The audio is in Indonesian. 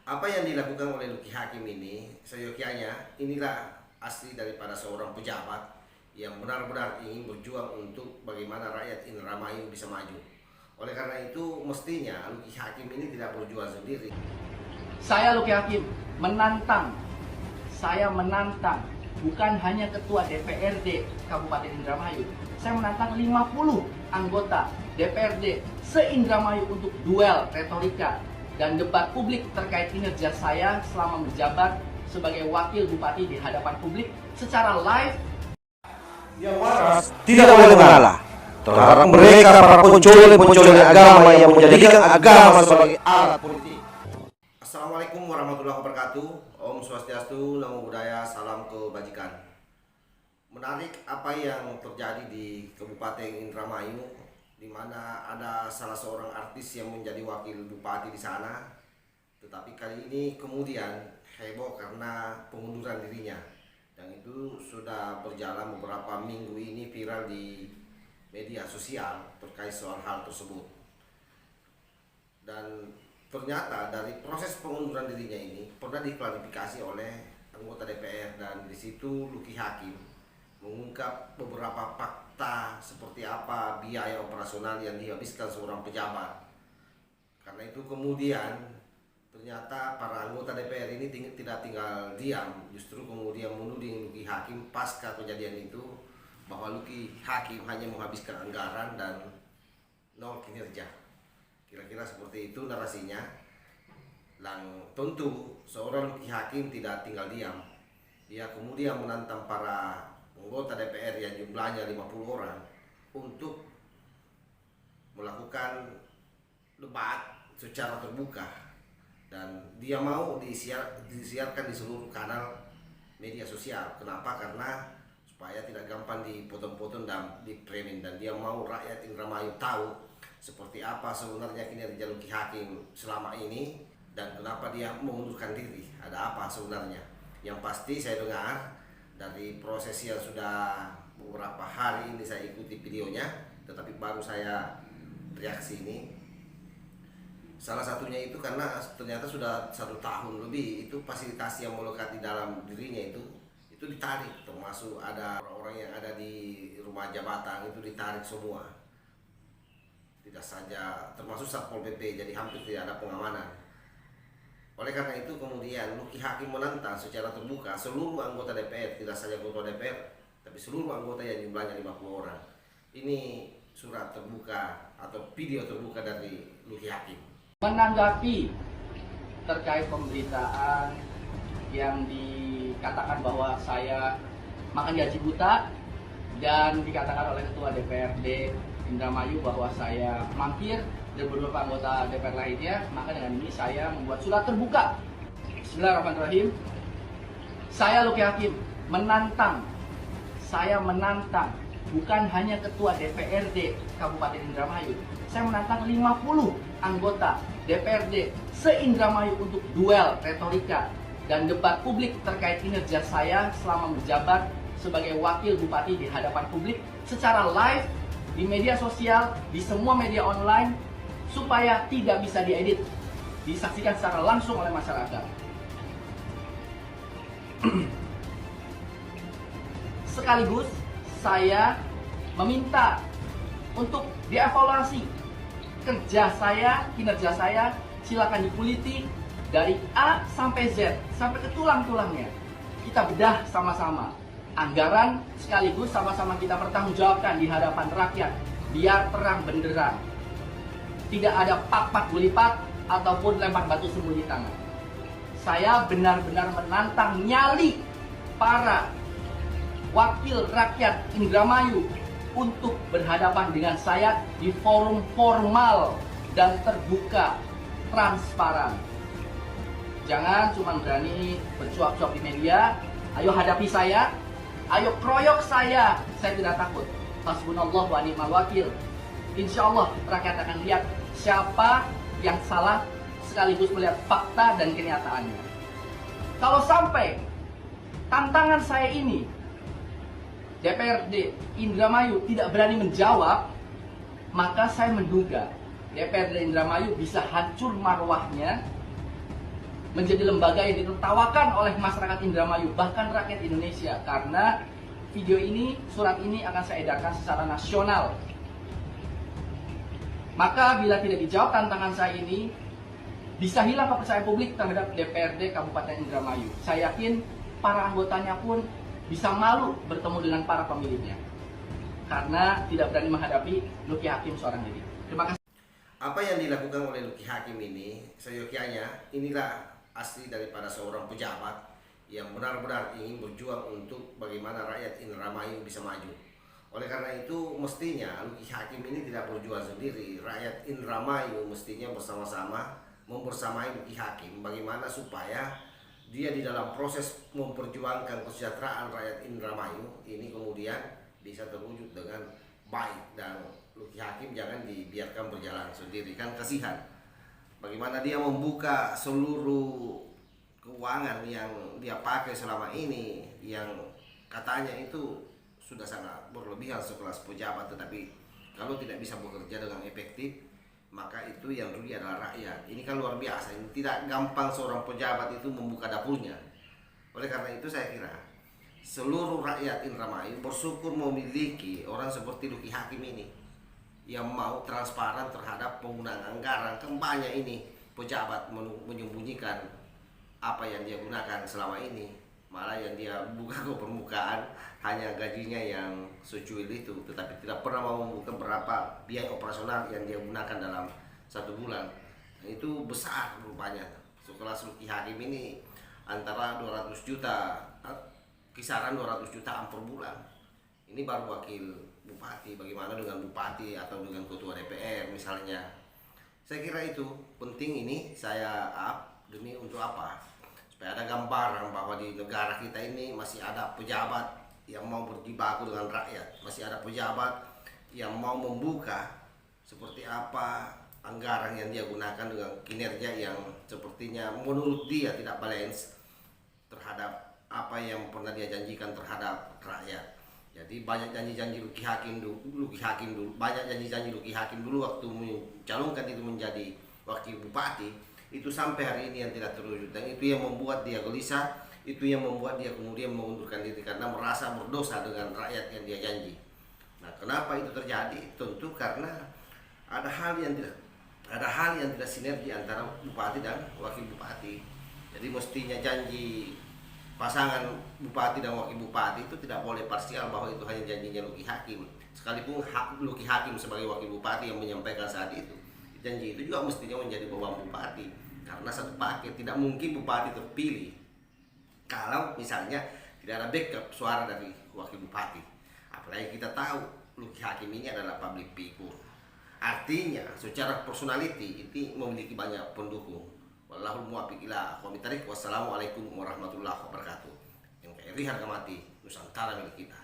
Apa yang dilakukan oleh Luki Hakim ini, seyogyanya inilah asli daripada seorang pejabat yang benar-benar ingin berjuang untuk bagaimana rakyat Indramayu bisa maju. Oleh karena itu, mestinya Luki Hakim ini tidak berjuang sendiri. Saya Luki Hakim saya menantang bukan hanya ketua DPRD Kabupaten Indramayu. Saya menantang 50 anggota DPRD se-Indramayu untuk duel retorika dan debat publik terkait kinerja saya selama menjabat sebagai wakil bupati di hadapan publik secara live. Yang waras tidak boleh mengalah terhadap mereka para pencuri agama yang menjadikan agama sebagai alat politik. Assalamualaikum warahmatullahi wabarakatuh. Om Swastiastu, Namo Buddhaya, salam kebajikan. Menarik apa yang terjadi di Kabupaten Indramayu, di mana ada salah seorang artis yang menjadi wakil bupati di sana, tetapi kali ini kemudian heboh karena pengunduran dirinya, dan itu sudah berjalan beberapa minggu ini viral di media sosial terkait soal hal tersebut. Dan ternyata dari proses pengunduran dirinya ini pernah diklarifikasi oleh anggota DPR, dan di situ Luki Hakim mengungkap beberapa fakta seperti apa biaya operasional yang dihabiskan seorang pejabat. Karena itu kemudian ternyata para anggota DPR ini tidak tinggal diam, justru kemudian menuding Luki Hakim pasca kejadian itu bahwa Luki Hakim hanya menghabiskan anggaran dan nol kinerja. Kira-kira seperti itu narasinya. Dan tentu seorang Luki Hakim tidak tinggal diam. Dia kemudian menantang para anggota DPR yang jumlahnya 50 orang untuk melakukan debat secara terbuka, dan dia mau disiarkan di seluruh kanal media sosial. Kenapa? Karena supaya tidak gampang dipotong-potong dan di-framing, dan dia mau rakyat Indramayu tahu seperti apa sebenarnya kinerja Luki Hakim selama ini dan kenapa dia mengundurkan diri. Ada apa sebenarnya? Yang pasti saya dengar dari proses yang sudah beberapa hari ini saya ikuti videonya, tetapi baru saya reaksi ini. Salah satunya itu karena ternyata sudah 1 tahun lebih itu fasilitas yang melekat di dalam dirinya itu ditarik, termasuk ada orang-orang yang ada di rumah jabatan itu ditarik semua. Tidak saja termasuk Satpol PP, jadi hampir tidak ada pengamanan. Oleh karena itu kemudian Luki Hakim menantang secara terbuka seluruh anggota DPR, tidak saja anggota DPR, tapi seluruh anggota yang jumlahnya 50 orang. Ini surat terbuka atau video terbuka dari Luki Hakim. Menanggapi terkait pemberitaan yang dikatakan bahwa saya makan gaji buta dan dikatakan oleh ketua DPRD Indramayu bahwa saya mampir dan beberapa anggota DPR lainnya, maka dengan ini saya membuat surat terbuka. Bismillahirrahmanirrahim. Saya Luki Hakim saya menantang bukan hanya ketua DPRD Kabupaten Indramayu. Saya menantang 50 anggota DPRD se-Indramayu untuk duel retorika dan debat publik terkait kinerja saya selama menjabat sebagai wakil bupati di hadapan publik secara live di media sosial, di semua media online, supaya tidak bisa diedit, disaksikan secara langsung oleh masyarakat. Sekaligus saya meminta untuk dievaluasi kinerja saya, silakan dikuliti dari A sampai Z, sampai ke tulang-tulangnya. Kita bedah sama-sama anggaran, sekaligus sama-sama kita pertanggungjawabkan di hadapan rakyat, biar terang benderang. Tidak ada pak-pak gulipat ataupun lempar batu sembunyi tangan. Saya benar-benar menantang nyali para wakil rakyat Indramayu untuk berhadapan dengan saya di forum formal dan terbuka, transparan. Jangan cuma berani bercuap-cuap di media. Ayo hadapi saya, ayo kroyok saya tidak takut. Hasbunallah wa ni'mal wakil. Insya Allah rakyat akan lihat siapa yang salah, sekaligus melihat fakta dan kenyataannya. Kalau sampai tantangan saya ini DPRD Indramayu tidak berani menjawab, maka saya menduga DPRD Indramayu bisa hancur marwahnya menjadi lembaga yang ditertawakan oleh masyarakat Indramayu, bahkan rakyat Indonesia. Karena video ini, surat ini akan saya edarkan secara nasional. Maka bila tidak dijawab tantangan saya ini, bisa hilang kepercayaan publik terhadap DPRD Kabupaten Indramayu. Saya yakin para anggotanya pun bisa malu bertemu dengan para pemilihnya, karena tidak berani menghadapi Luki Hakim seorang diri. Terima kasih. Apa yang dilakukan oleh Luki Hakim ini, seyogyanya inilah asli daripada seorang pejabat yang benar-benar ingin berjuang untuk bagaimana rakyat Indramayu bisa maju. Oleh karena itu, mestinya Luki Hakim ini tidak berjuang sendiri. Rakyat Indramayu mestinya bersama-sama membersamai Luki Hakim bagaimana supaya dia di dalam proses memperjuangkan kesejahteraan rakyat Indramayu ini kemudian bisa terwujud dengan baik, dan Luki Hakim jangan dibiarkan berjalan sendiri, kan kasihan bagaimana dia membuka seluruh keuangan yang dia pakai selama ini yang katanya itu sudah sangat berlebihan sekelas pejabat, tetapi kalau tidak bisa bekerja dengan efektif maka itu yang rugi adalah rakyat. Ini kan luar biasa, ini tidak gampang seorang pejabat itu membuka dapurnya. Oleh karena itu saya kira seluruh rakyat Indramayu bersyukur memiliki orang seperti Luki Hakim ini yang mau transparan terhadap penggunaan anggaran. Kan banyak ini pejabat menyembunyikan apa yang dia gunakan selama ini, malah yang dia buka ke permukaan hanya gajinya yang secuil itu, tetapi tidak pernah mau membuka berapa biaya operasional yang dia gunakan dalam satu bulan. Itu besar rupanya. Sekelas Luki Hakim ini antara 200 juta, kisaran 200 jutaan per bulan. Ini baru wakil bupati, bagaimana dengan bupati atau dengan ketua DPR misalnya. Saya kira itu penting, ini saya up demi untuk apa? Supaya ada gambaran bahwa di negara kita ini masih ada pejabat yang mau berjibaku dengan rakyat, masih ada pejabat yang mau membuka seperti apa anggaran yang dia gunakan dengan kinerja yang sepertinya menurut dia tidak balance terhadap apa yang pernah dia janjikan terhadap rakyat. Jadi banyak janji-janji Luki Hakim dulu, banyak janji-janji Luki Hakim dulu waktu mencalonkan itu menjadi wakil bupati, itu sampai hari ini yang tidak terwujud, dan itu yang membuat dia gelisah, itu yang membuat dia kemudian mengundurkan diri karena merasa berdosa dengan rakyat yang dia janji. Nah, kenapa itu terjadi? Tentu karena ada hal yang tidak sinergi antara bupati dan wakil bupati. Jadi mestinya janji pasangan bupati dan wakil bupati itu tidak boleh parsial bahwa itu hanya janjinya Luki Hakim. Sekalipun Luki Hakim sebagai wakil bupati yang menyampaikan saat itu, janji itu juga mestinya menjadi beban bupati, karena satu paket. Tidak mungkin bupati terpilih kalau misalnya tidak ada backup suara dari wakil bupati. Apalagi kita tahu Luki Hakim ini adalah public figure, artinya secara personality itu memiliki banyak pendukung. Wallahul muwaffiq ila aqwamit thariq. Wassalamualaikum warahmatullahi wabarakatuh. NKRI harga mati, Nusantara milik kita.